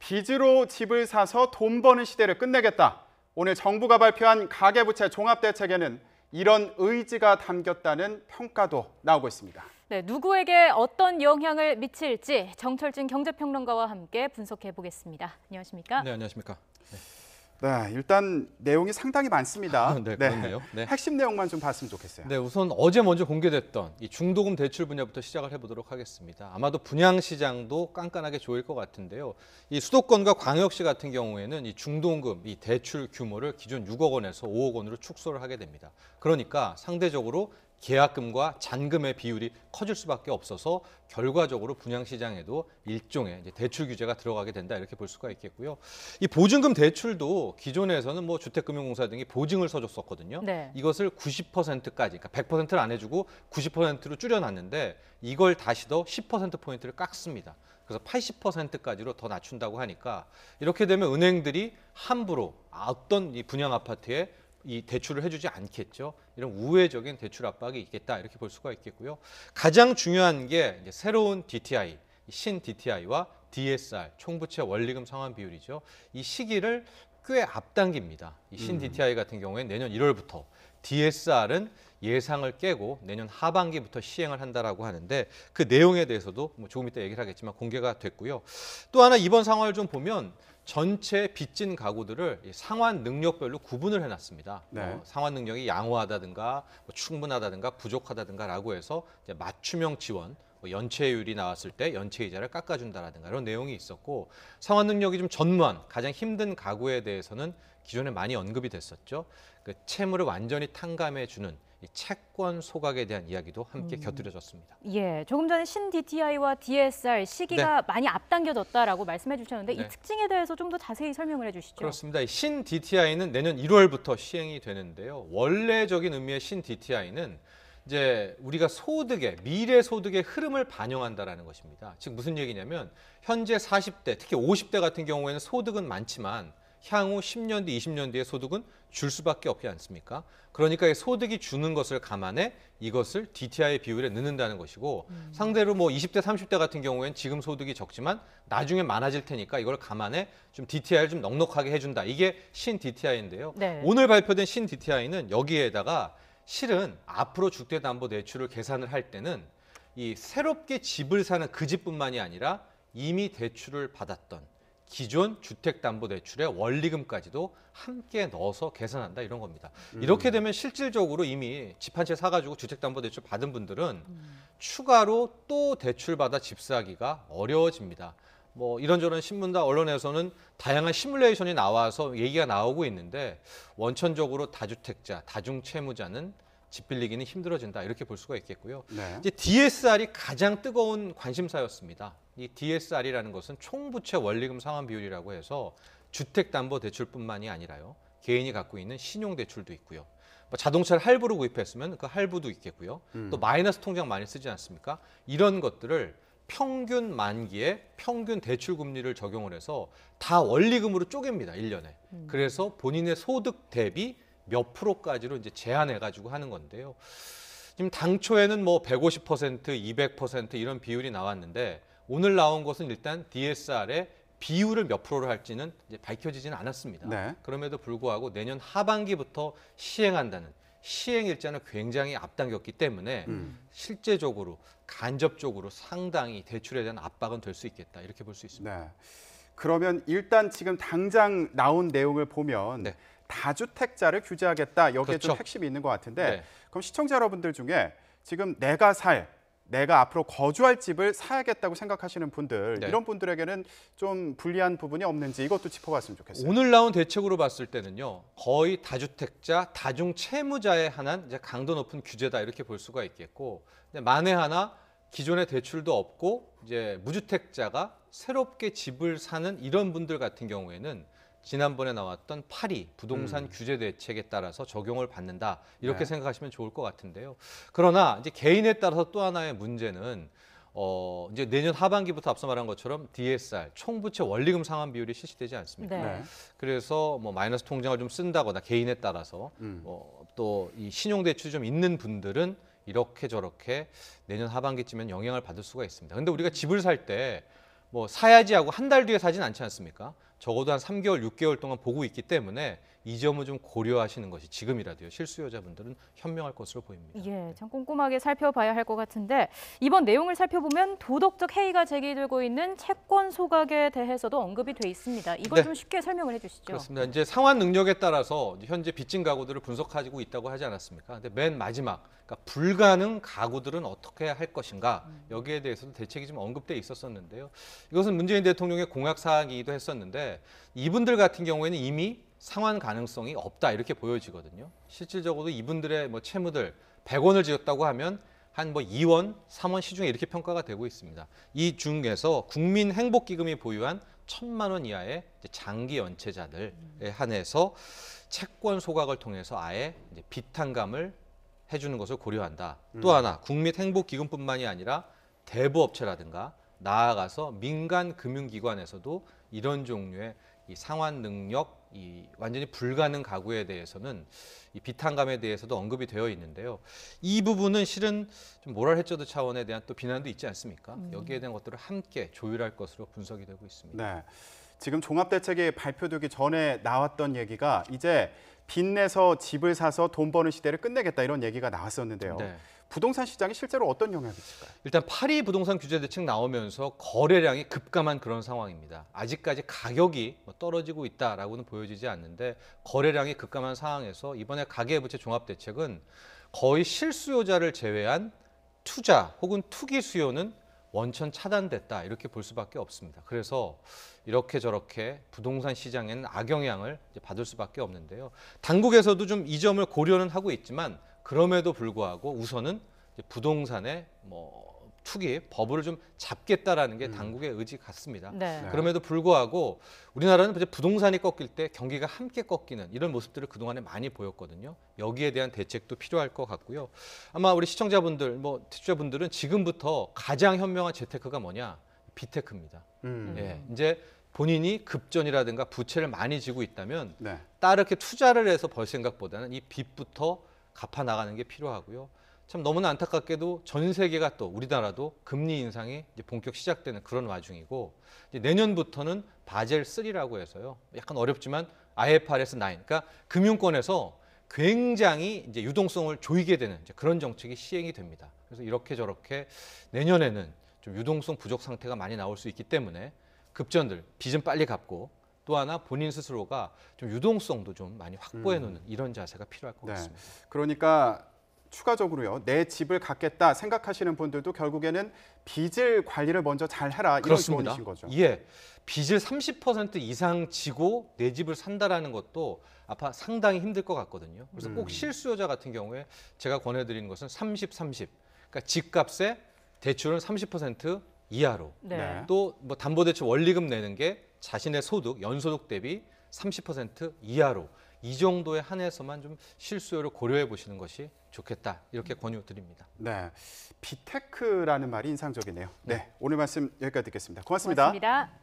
빚으로 집을 사서 돈 버는 시대를 끝내겠다. 오늘 정부가 발표한 가계부채 종합대책에는 이런 의지가 담겼다는 평가도 나오고 있습니다. 네, 누구에게 어떤 영향을 미칠지 정철진 경제평론가와 함께 분석해 보겠습니다. 안녕하십니까? 네, 안녕하십니까? 네, 일단 내용이 상당히 많습니다. 네, 그렇네요. 네. 핵심 내용만 좀 봤으면 좋겠어요. 네, 우선 어제 먼저 공개됐던 이 중도금 대출 분야부터 시작을 해보도록 하겠습니다. 아마도 분양 시장도 깐깐하게 조일 것 같은데요. 이 수도권과 광역시 같은 경우에는 이 중도금, 이 대출 규모를 기존 6억 원에서 5억 원으로 축소를 하게 됩니다. 그러니까 상대적으로 계약금과 잔금의 비율이 커질 수밖에 없어서 결과적으로 분양시장에도 일종의 이제 대출 규제가 들어가게 된다 이렇게 볼 수가 있겠고요. 이 보증금 대출도 기존에서는 뭐 주택금융공사 등이 보증을 서줬었거든요. 네. 이것을 90%까지, 그러니까 100%를 안 해주고 90%로 줄여놨는데 이걸 다시 더 10%포인트를 깎습니다. 그래서 80%까지로 더 낮춘다고 하니까 이렇게 되면 은행들이 함부로 어떤 이 분양 아파트에 이 대출을 해주지 않겠죠. 이런 우회적인 대출 압박이 있겠다 이렇게 볼 수가 있겠고요. 가장 중요한 게 이제 새로운 DTI, 신 DTI와 DSR, 총부채 원리금 상환 비율이죠. 이 시기를 꽤 앞당깁니다. 이 신 DTI 같은 경우에는 내년 1월부터, DSR은 예상을 깨고 내년 하반기부터 시행을 한다라고 하는데 그 내용에 대해서도 뭐 조금 이따 얘기를 하겠지만 공개가 됐고요. 또 하나 이번 상황을 좀 보면 전체 빚진 가구들을 상환 능력별로 구분을 해놨습니다. 네. 상환 능력이 양호하다든가 충분하다든가 부족하다든가라고 해서 이제 맞춤형 지원, 연체율이 나왔을 때 연체 이자를 깎아준다라든가 이런 내용이 있었고, 상환 능력이 좀 전무한 가장 힘든 가구에 대해서는 기존에 많이 언급이 됐었죠. 그 채무를 완전히 탕감해주는 이 채권 소각에 대한 이야기도 함께 곁들여졌습니다. 예, 조금 전에 신 DTI와 DSR 시기가 많이 앞당겨졌다라고 말씀해 주셨는데 네. 이 특징에 대해서 좀 더 자세히 설명을 해주시죠. 그렇습니다. 이 신 DTI는 내년 1월부터 시행이 되는데요. 원래적인 의미의 신 DTI는 이제 우리가 소득의 미래 소득의 흐름을 반영한다라는 것입니다. 즉 무슨 얘기냐면 현재 40대, 특히 50대 같은 경우에는 소득은 많지만 향후 10년 뒤, 20년 뒤의 소득은 줄 수밖에 없지 않습니까? 그러니까 이 소득이 주는 것을 감안해 이것을 DTI 비율에 넣는다는 것이고, 상대로 뭐 20대, 30대 같은 경우에는 지금 소득이 적지만 나중에 많아질 테니까 이걸 감안해 좀 DTI를 좀 넉넉하게 해준다. 이게 신 DTI인데요. 네. 오늘 발표된 신 DTI는 여기에다가 실은 앞으로 주택담보대출을 계산을 할 때는 이 새롭게 집을 사는 그 집뿐만이 아니라 이미 대출을 받았던 기존 주택담보대출의 원리금까지도 함께 넣어서 계산한다 이런 겁니다. 이렇게 되면 실질적으로 이미 집 한 채 사가지고 주택담보대출 받은 분들은 추가로 또 대출받아 집 사기가 어려워집니다. 뭐 이런저런 신문과 언론에서는 다양한 시뮬레이션이 나와서 얘기가 나오고 있는데 원천적으로 다주택자, 다중채무자는 집 빌리기는 힘들어진다 이렇게 볼 수가 있겠고요. 네. 이제 DSR이 가장 뜨거운 관심사였습니다. 이 DSR이라는 것은 총부채 원리금 상환 비율이라고 해서 주택담보대출뿐만이 아니라요. 개인이 갖고 있는 신용대출도 있고요. 뭐 자동차를 할부로 구입했으면 그 할부도 있겠고요. 또 마이너스 통장 많이 쓰지 않습니까? 이런 것들을 평균 만기에 평균 대출 금리를 적용을 해서 다 원리금으로 쪼갭니다. 1년에. 그래서 본인의 소득 대비 몇 프로까지로 이제 제한해가지고 하는 건데요. 지금 당초에는 뭐 150%, 200% 이런 비율이 나왔는데 오늘 나온 것은 일단 DSR의 비율을 몇 프로로 할지는 이제 밝혀지지는 않았습니다. 네. 그럼에도 불구하고 내년 하반기부터 시행한다는 시행 일자는 굉장히 앞당겼기 때문에 실제적으로 간접적으로 상당히 대출에 대한 압박은 될 수 있겠다 이렇게 볼 수 있습니다. 네. 그러면 일단 지금 당장 나온 내용을 보면 네. 다주택자를 규제하겠다. 여기에 그렇죠. 좀 핵심이 있는 것 같은데 네. 그럼 시청자 여러분들 중에 지금 내가 앞으로 거주할 집을 사야겠다고 생각하시는 분들, 네. 이런 분들에게는 좀 불리한 부분이 없는지 이것도 짚어봤으면 좋겠어요. 오늘 나온 대책으로 봤을 때는요, 거의 다주택자, 다중채무자에 한한 이제 강도 높은 규제다 이렇게 볼 수가 있겠고, 근데 만에 하나 기존의 대출도 없고 이제 무주택자가 새롭게 집을 사는 이런 분들 같은 경우에는 지난번에 나왔던 8.2 부동산 규제 대책에 따라서 적용을 받는다 이렇게 네. 생각하시면 좋을 것 같은데요. 그러나 이제 개인에 따라서 또 하나의 문제는 이제 내년 하반기부터 앞서 말한 것처럼 DSR 총부채 원리금 상환 비율이 실시되지 않습니까? 네. 네. 그래서 뭐 마이너스 통장을 좀 쓴다거나 개인에 따라서 또 이 신용대출이 좀 있는 분들은 이렇게 저렇게 내년 하반기쯤엔 영향을 받을 수가 있습니다. 근데 우리가 집을 살 때 뭐 사야지 하고 한 달 뒤에 사진 않지 않습니까? 적어도 한 3개월, 6개월 동안 보고 있기 때문에 이 점을 좀 고려하시는 것이 지금이라도요. 실수요자분들은 현명할 것으로 보입니다. 예, 참 꼼꼼하게 살펴봐야 할 것 같은데 이번 내용을 살펴보면 도덕적 해이가 제기되고 있는 채권 소각에 대해서도 언급이 돼 있습니다. 이걸 네. 좀 쉽게 설명을 해주시죠. 그렇습니다. 이제 상환 능력에 따라서 현재 빚진 가구들을 분석하고 있다고 하지 않았습니까? 근데 맨 마지막, 그러니까 불가능 가구들은 어떻게 할 것인가 여기에 대해서도 대책이 좀 언급돼 있었었는데요. 이것은 문재인 대통령의 공약 사항이기도 했었는데 이분들 같은 경우에는 이미 상환 가능성이 없다 이렇게 보여지거든요. 실질적으로 이분들의 뭐 채무들 100원을 지었다고 하면 한 뭐 2원, 3원 시중에 이렇게 평가가 되고 있습니다. 이 중에서 국민행복기금이 보유한 1,000만 원 이하의 장기 연체자들에 한해서 채권 소각을 통해서 아예 이제 빚탕감을 해주는 것을 고려한다. 또 하나 국민행복기금뿐만이 아니라 대부업체라든가 나아가서 민간 금융기관에서도 이런 종류의 이 상환 능력, 이 완전히 불가능 가구에 대해서는 이 비탄감에 대해서도 언급이 되어 있는데요. 이 부분은 실은 좀 모랄 해저드 차원에 대한 또 비난도 있지 않습니까? 여기에 대한 것들을 함께 조율할 것으로 분석이 되고 있습니다. 네, 지금 종합대책이 발표되기 전에 나왔던 얘기가 이제 빚내서 집을 사서 돈 버는 시대를 끝내겠다 이런 얘기가 나왔었는데요. 네. 부동산 시장에 실제로 어떤 영향을 미칠까요? 일단 파리 부동산 규제 대책 나오면서 거래량이 급감한 그런 상황입니다. 아직까지 가격이 떨어지고 있다라고는 보여지지 않는데 거래량이 급감한 상황에서 이번에 가계부채 종합대책은 거의 실수요자를 제외한 투자 혹은 투기 수요는 원천 차단됐다 이렇게 볼 수밖에 없습니다. 그래서 이렇게 저렇게 부동산 시장에는 악영향을 받을 수밖에 없는데요. 당국에서도 좀 이 점을 고려는 하고 있지만 그럼에도 불구하고 우선은 부동산의 투기 버블을 좀 잡겠다라는 게 당국의 의지 같습니다. 네. 그럼에도 불구하고 우리나라는 이제 부동산이 꺾일 때 경기가 함께 꺾이는 이런 모습들을 그동안에 많이 보였거든요. 여기에 대한 대책도 필요할 것 같고요. 아마 우리 시청자분들, 투자자분들은 지금부터 가장 현명한 재테크가 뭐냐? 비테크입니다. 예, 이제 본인이 급전이라든가 부채를 많이 지고 있다면 네. 따르게 투자를 해서 벌 생각보다는 이 빚부터 갚아 나가는 게 필요하고요. 참 너무나 안타깝게도 전 세계가 또 우리나라도 금리 인상이 이제 본격 시작되는 그런 와중이고 이제 내년부터는 바젤 3라고 해서요. 약간 어렵지만 IFRS 9, 그러니까 금융권에서 굉장히 이제 유동성을 조이게 되는 이제 그런 정책이 시행이 됩니다. 그래서 이렇게 저렇게 내년에는 좀 유동성 부족 상태가 많이 나올 수 있기 때문에 급전들 빚은 빨리 갚고 또 하나 본인 스스로가 좀 유동성도 좀 많이 확보해 놓는 이런 자세가 필요할 것 네. 같습니다. 그러니까 추가적으로요. 내 집을 갖겠다 생각하시는 분들도 결국에는 빚을 관리를 먼저 잘 해라 이런 그렇습니다. 조언이신 거죠. 예, 빚을 30% 이상 지고 내 집을 산다라는 것도 아마 상당히 힘들 것 같거든요. 그래서 꼭 실수요자 같은 경우에 제가 권해드리는 것은 30-30. 그러니까 집값에 대출은 30% 이하로. 네. 또 뭐 담보대출 원리금 내는 게 자신의 소득, 연소득 대비 30% 이하로. 이 정도에 한해서만 좀 실수요를 고려해 보시는 것이 좋겠다. 이렇게 권유드립니다. 네, 비테크라는 말이 인상적이네요. 네, 오늘 말씀 여기까지 듣겠습니다. 고맙습니다. 고맙습니다.